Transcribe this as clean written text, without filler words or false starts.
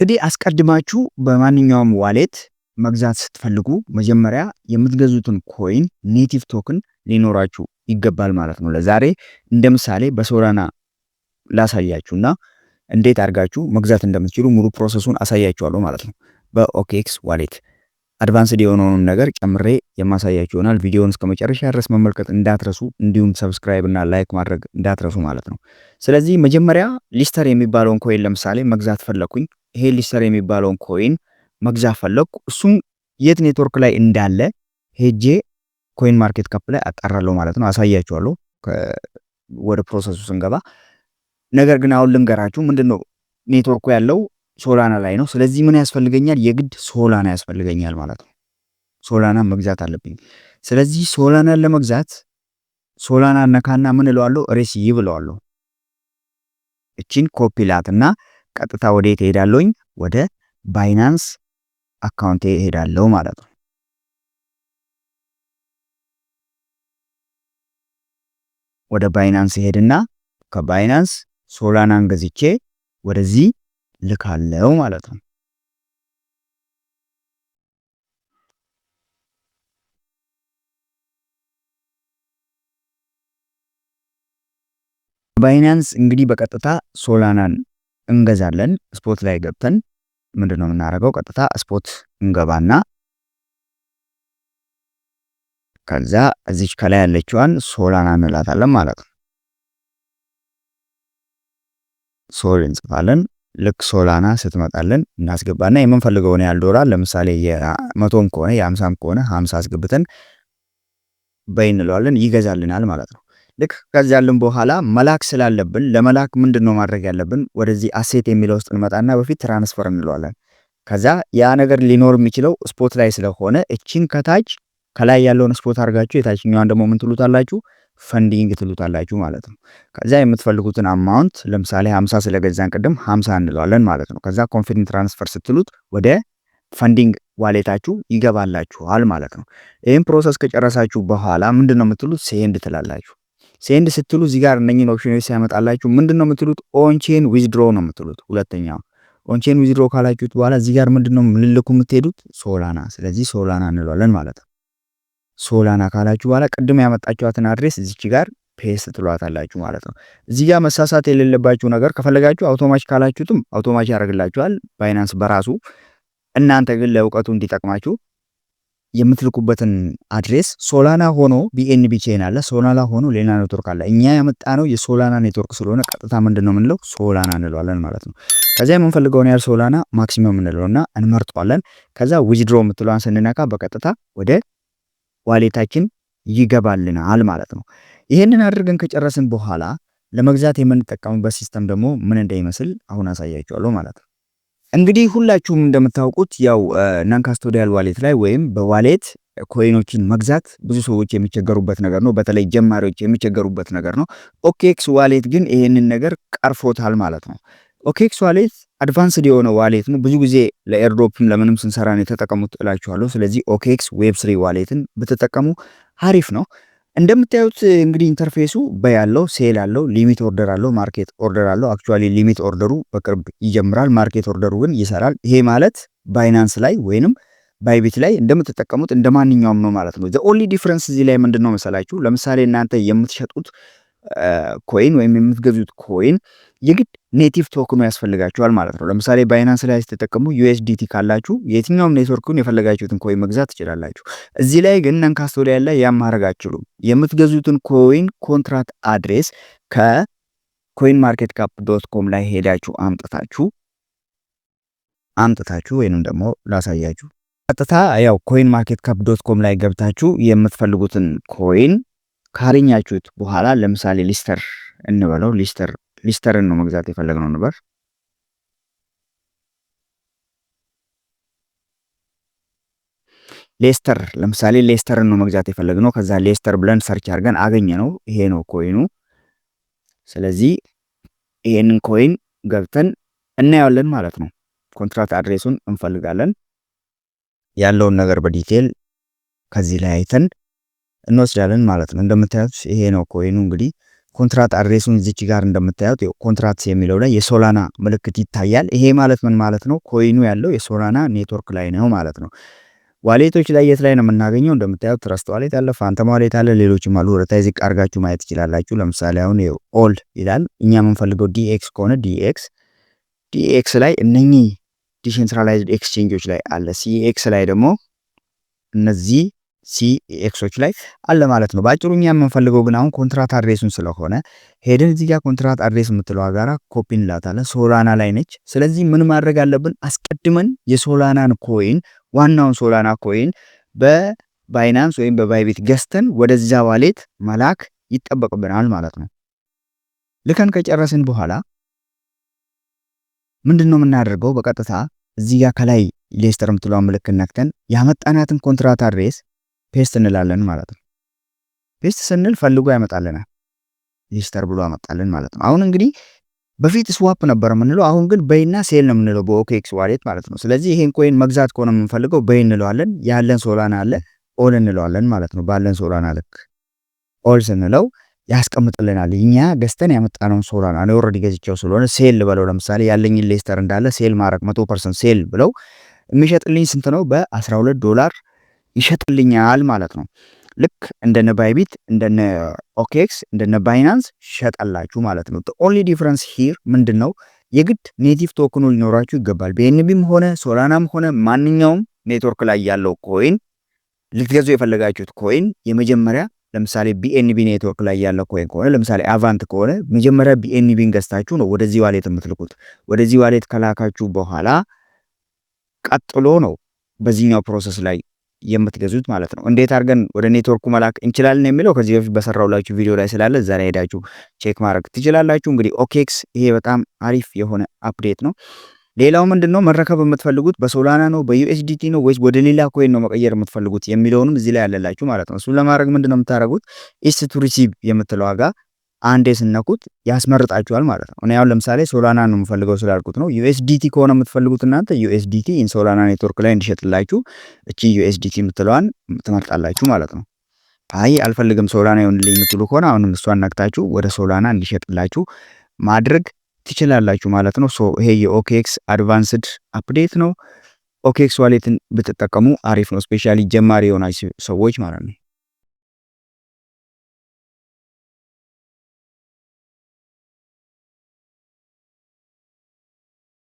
እንግዲህ አስቀድማችሁ በማንኛውም ዋሌት መግዛት ስትፈልጉ መጀመሪያ የምትገዙትን ኮይን ኔቲቭ ቶክን ሊኖራችሁ ይገባል ማለት ነው። ለዛሬ እንደ ምሳሌ በሶላና ላሳያችሁና እንዴት አድርጋችሁ መግዛት እንደምትችሉ ሙሉ ፕሮሰሱን አሳያችኋለሁ ማለት ነው። በኦኬክስ ዋሌት አድቫንስድ የሆነውን ነገር ጨምሬ የማሳያችሁ ይሆናል። ቪዲዮውን እስከ መጨረሻ ድረስ መመልከት እንዳትረሱ፣ እንዲሁም ሰብስክራይብ እና ላይክ ማድረግ እንዳትረሱ ማለት ነው። ስለዚህ መጀመሪያ ሊስተር የሚባለውን ኮይን ለምሳሌ መግዛት ፈለኩኝ። ይሄ ሊስተር የሚባለውን ኮይን መግዛት ፈለኩ። እሱም የት ኔትወርክ ላይ እንዳለ ሄጄ ኮይን ማርኬት ካፕ ላይ አጣራለሁ ማለት ነው። አሳያችኋለሁ ወደ ፕሮሰሱ ስንገባ። ነገር ግን አሁን ልንገራችሁ ምንድነው ኔትወርኩ ያለው ሶላና ላይ ነው። ስለዚህ ምን ያስፈልገኛል? የግድ ሶላና ያስፈልገኛል ማለት ነው። ሶላና መግዛት አለብኝ። ስለዚህ ሶላናን ለመግዛት ሶላና ነካና ምን እለዋለሁ? ሬሲቭ እለዋለሁ። እቺን ኮፒ ላትና ቀጥታ ወዴት እሄዳለሁኝ? ወደ ባይናንስ አካውንቴ እሄዳለሁ ማለት ነው። ወደ ባይናንስ ሄድና ከባይናንስ ሶላናን ገዝቼ ወደዚህ ልካለው ማለት ነው። ባይናንስ እንግዲህ በቀጥታ ሶላናን እንገዛለን። ስፖት ላይ ገብተን ምንድነው የምናደርገው? ቀጥታ ስፖት እንገባና ከዛ እዚች ከላይ ያለችዋን ሶላና እንላታለን ማለት ነው። ሶል እንጽፋለን። ልክ ሶላና ስትመጣለን እናስገባና የምንፈልገውን ያህል ዶላር ለምሳሌ የ100ም ከሆነ የ50ም ከሆነ 50 አስገብተን በይ እንለዋለን፣ ይገዛልናል ማለት ነው። ልክ ከዛልን በኋላ መላክ ስላለብን ለመላክ ምንድነው ማድረግ ያለብን? ወደዚህ አሴት የሚለው ውስጥ እንመጣና በፊት ትራንስፈር እንለዋለን። ከዛ ያ ነገር ሊኖር የሚችለው ስፖት ላይ ስለሆነ እቺን ከታች ከላይ ያለውን ስፖት አድርጋችሁ የታችኛዋን ደግሞ ምን ትሉታላችሁ? ፈንዲንግ ትሉታላችሁ ማለት ነው። ከዛ የምትፈልጉትን አማውንት ለምሳሌ 50 ስለገዛን ቅድም 50 እንለዋለን ማለት ነው። ከዛ ኮንፊደንት ትራንስፈር ስትሉት ወደ ፈንዲንግ ዋሌታችሁ ይገባላችኋል ማለት ነው። ይህን ፕሮሰስ ከጨረሳችሁ በኋላ ምንድነው የምትሉት? ሴንድ ትላላችሁ። ሴንድ ስትሉ እዚህ ጋር እነኚህን ኦፕሽኖች ሲያመጣላችሁ ምንድነው የምትሉት? ኦንቼን ዊዝድሮ ነው የምትሉት። ሁለተኛው ኦንቼን ዊዝድሮ ካላችሁት በኋላ እዚህ ጋር ምንድነው ልልኩ የምትሄዱት? ሶላና። ስለዚህ ሶላና እንለዋለን ማለት ነው። ሶላና ካላችሁ በኋላ ቅድም ያመጣችኋትን አድሬስ እዚች ጋር ፔስት ትሏታላችሁ ማለት ነው። እዚህ ጋር መሳሳት የሌለባችሁ ነገር ከፈለጋችሁ አውቶማቲክ ካላችሁትም አውቶማቲክ ያደርግላችኋል ባይናንስ በራሱ። እናንተ ግን ለእውቀቱ እንዲጠቅማችሁ የምትልኩበትን አድሬስ ሶላና ሆኖ ቢኤንቢ ቼን አለ፣ ሶላና ሆኖ ሌላ ኔትወርክ አለ። እኛ ያመጣነው የሶላና ኔትወርክ ስለሆነ ቀጥታ ምንድነው የምንለው? ሶላና እንለዋለን ማለት ነው። ከዛ የምንፈልገውን ያህል ሶላና ማክሲመም እንለውና እንመርጧለን። ከዛ ዊዝድሮ የምትለዋን ስንነካ በቀጥታ ወደ ዋሌታችን ይገባልናል ማለት ነው። ይሄንን አድርገን ከጨረስን በኋላ ለመግዛት የምንጠቀምበት ሲስተም ደግሞ ምን እንደሚመስል አሁን አሳያችኋለሁ ማለት ነው። እንግዲህ ሁላችሁም እንደምታውቁት ያው ናን ካስቶዲያል ዋሌት ላይ ወይም በዋሌት ኮይኖችን መግዛት ብዙ ሰዎች የሚቸገሩበት ነገር ነው። በተለይ ጀማሪዎች የሚቸገሩበት ነገር ነው። ኦኬክስ ዋሌት ግን ይሄንን ነገር ቀርፎታል ማለት ነው። ኦኬክስ ዋሌት አድቫንስድ የሆነ ዋሌት ነው። ብዙ ጊዜ ለኤርድሮፕም ለምንም ስንሰራ ነው የተጠቀሙት እላችኋለሁ። ስለዚህ ኦኬክስ ዌብ3 ዋሌትን ብትጠቀሙ አሪፍ ነው። እንደምታዩት እንግዲህ ኢንተርፌሱ በያለው ሴል አለው፣ ሊሚት ኦርደር አለው፣ ማርኬት ኦርደር አለው። አክቹአሊ ሊሚት ኦርደሩ በቅርብ ይጀምራል፣ ማርኬት ኦርደሩ ግን ይሰራል። ይሄ ማለት ባይናንስ ላይ ወይንም ባይቢት ላይ እንደምትጠቀሙት እንደማንኛውም ነው ማለት ነው። ዘ ኦንሊ ዲፈረንስ እዚህ ላይ ምንድነው መሰላችሁ? ለምሳሌ እናንተ የምትሸጡት ኮይን ወይም የምትገዙት ኮይን የግድ ኔቲቭ ቶክኑ ያስፈልጋችኋል ማለት ነው። ለምሳሌ ባይናንስ ላይ ስትጠቀሙ ዩኤስዲቲ ካላችሁ የትኛውም ኔትወርኩን የፈለጋችሁትን ኮይን መግዛት ትችላላችሁ። እዚህ ላይ ግን ናን ካስቶዲያል ላይ ያን ማድረግ አትችሉም። የምትገዙትን ኮይን ኮንትራክት አድሬስ ከኮይን ማርኬት ካፕ .com ላይ ሄዳችሁ አምጥታችሁ ወይንም ደግሞ ላሳያችሁ ቀጥታ ያው ኮይን ማርኬት ካፕ .com ላይ ገብታችሁ የምትፈልጉትን ኮይን ካገኛችሁት በኋላ ለምሳሌ ሊስተር እንበለው ሊስተርን ነው መግዛት የፈለግነው ነበር። ሌስተር ለምሳሌ ሌስተርን ነው መግዛት የፈለግነው። ከዛ ሌስተር ብለን ሰርች አድርገን አገኘ ነው። ይሄ ነው ኮይኑ። ስለዚህ ይሄንን ኮይን ገብተን እናያለን ማለት ነው። ኮንትራክት አድሬሱን እንፈልጋለን። ያለውን ነገር በዲቴል ከዚህ ላይ አይተን እንወስዳለን ማለት ነው። እንደምታዩት ይሄ ነው ኮይኑ። እንግዲህ ኮንትራት አድሬሱን እዚች ጋር እንደምታዩት ኮንትራክትስ የሚለው ላይ የሶላና ምልክት ይታያል። ይሄ ማለት ምን ማለት ነው? ኮይኑ ያለው የሶላና ኔትወርክ ላይ ነው ማለት ነው። ዋሌቶች ላይ የት ላይ ነው የምናገኘው? እንደምታዩት ትረስት ዋሌት አለ፣ ፋንተም ዋሌት አለ፣ ሌሎችም አሉ። ወደታይ ዝቅ አድርጋችሁ ማየት ትችላላችሁ። ለምሳሌ አሁን ኦል ይላል። እኛ የምንፈልገው ዲኤክስ ከሆነ ዲኤክስ ላይ እነኚህ ዲሴንትራላይዝድ ኤክስቼንጆች ላይ አለ። ሲኤክስ ላይ ደግሞ እነዚህ ሲኤክሶች ላይ አለ ማለት ነው። በአጭሩ እኛ የምንፈልገው ግን አሁን ኮንትራት አድሬሱን ስለሆነ ሄደን እዚህ ጋር ኮንትራት አድሬስ የምትለው ጋራ ኮፒ እንላታለን። ሶላና ላይ ነች። ስለዚህ ምን ማድረግ አለብን? አስቀድመን የሶላናን ኮይን ዋናውን ሶላና ኮይን በባይናንስ ወይም በባይቢት ገዝተን ወደዛ ዋሌት መላክ ይጠበቅብናል ማለት ነው። ልከን ከጨረስን በኋላ ምንድነው የምናደርገው? በቀጥታ እዚህ ጋር ከላይ ሌስተር የምትለው ምልክት ነክተን ያመጣናትን ኮንትራት አድሬስ ፔስት እንላለን ማለት ነው። ፔስት ስንል ፈልጎ ያመጣልናል። ሌስተር ብሎ ያመጣልን ማለት ነው። አሁን እንግዲህ በፊት ስዋፕ ነበር የምንለው፣ አሁን ግን በይና ሴል ነው የምንለው በኦኬክስ ዋሌት ማለት ነው። ስለዚህ ይሄን ኮይን መግዛት ከሆነ የምንፈልገው በይ እንለዋለን። ያለን ሶላና አለ ኦል እንለዋለን ማለት ነው። ባለን ሶላና ልክ ኦል ስንለው ያስቀምጥልናል። እኛ ገዝተን ያመጣነውን ሶላና ነው ኦልሬዲ ገዝቼው ስለሆነ ሴል ብለው ለምሳሌ ያለኝን ሌስተር እንዳለ ሴል ማድረግ 100% ሴል ብለው የሚሸጥልኝ ስንት ነው? $12 ይሸጥልኛል ማለት ነው። ልክ እንደነ ባይቢት እንደነ ኦኬክስ እንደነ ባይናንስ ሸጣላችሁ ማለት ነው። ኦንሊ ዲፍረንስ ሂር ምንድነው? የግድ ኔቲቭ ቶክኑ ሊኖራችሁ ይገባል። ቢኤንቢም ሆነ ሶላናም ሆነ ማንኛውም ኔትወርክ ላይ ያለው ኮይን ልትገዙ የፈለጋችሁት ኮይን የመጀመሪያ ለምሳሌ ቢኤንቢ ኔትወርክ ላይ ያለው ኮይን ከሆነ ለምሳሌ አቫንት ከሆነ መጀመሪያ ቢኤንቢን ገዝታችሁ ነው ወደዚህ ዋሌት የምትልኩት። ወደዚህ ዋሌት ከላካችሁ በኋላ ቀጥሎ ነው በዚህኛው ፕሮሰስ ላይ የምትገዙት ማለት ነው። እንዴት አድርገን ወደ ኔትወርኩ መላክ እንችላለን የሚለው ከዚህ በፊት በሰራውላችሁ ቪዲዮ ላይ ስላለ እዛ ላይ ሄዳችሁ ቼክ ማድረግ ትችላላችሁ። እንግዲህ ኦኬክስ ይሄ በጣም አሪፍ የሆነ አፕዴት ነው። ሌላው ምንድነው መረከብ የምትፈልጉት በሶላና ነው በዩኤስዲቲ ነው ወይስ ወደ ሌላ ኮይን ነው መቀየር የምትፈልጉት የሚለውንም እዚህ ላይ ያለላችሁ ማለት ነው። እሱን ለማድረግ ምንድነው የምታደርጉት? ኢስት ቱ ሪሲቭ የምትለው ዋጋ አንዴ ስነኩት ያስመርጣችኋል ማለት ነው። እኔ አሁን ለምሳሌ ሶላና ነው የምፈልገው ስላልኩት ነው። ዩኤስዲቲ ከሆነ የምትፈልጉት እናንተ ዩኤስዲቲ ኢን ሶላና ኔትወርክ ላይ እንዲሸጥላችሁ እቺ ዩኤስዲቲ የምትለዋን ትመርጣላችሁ ማለት ነው። አይ አልፈልግም ሶላና ይሁንልኝ የምትሉ ከሆነ አሁንም እሷን ነክታችሁ ወደ ሶላና እንዲሸጥላችሁ ማድረግ ትችላላችሁ ማለት ነው። ሶ ይሄ የኦኬክስ አድቫንስድ አፕዴት ነው። ኦኬክስ ዋሌትን ብትጠቀሙ አሪፍ ነው፣ ስፔሻሊ ጀማሪ የሆናችሁ ሰዎች ማለት ነው።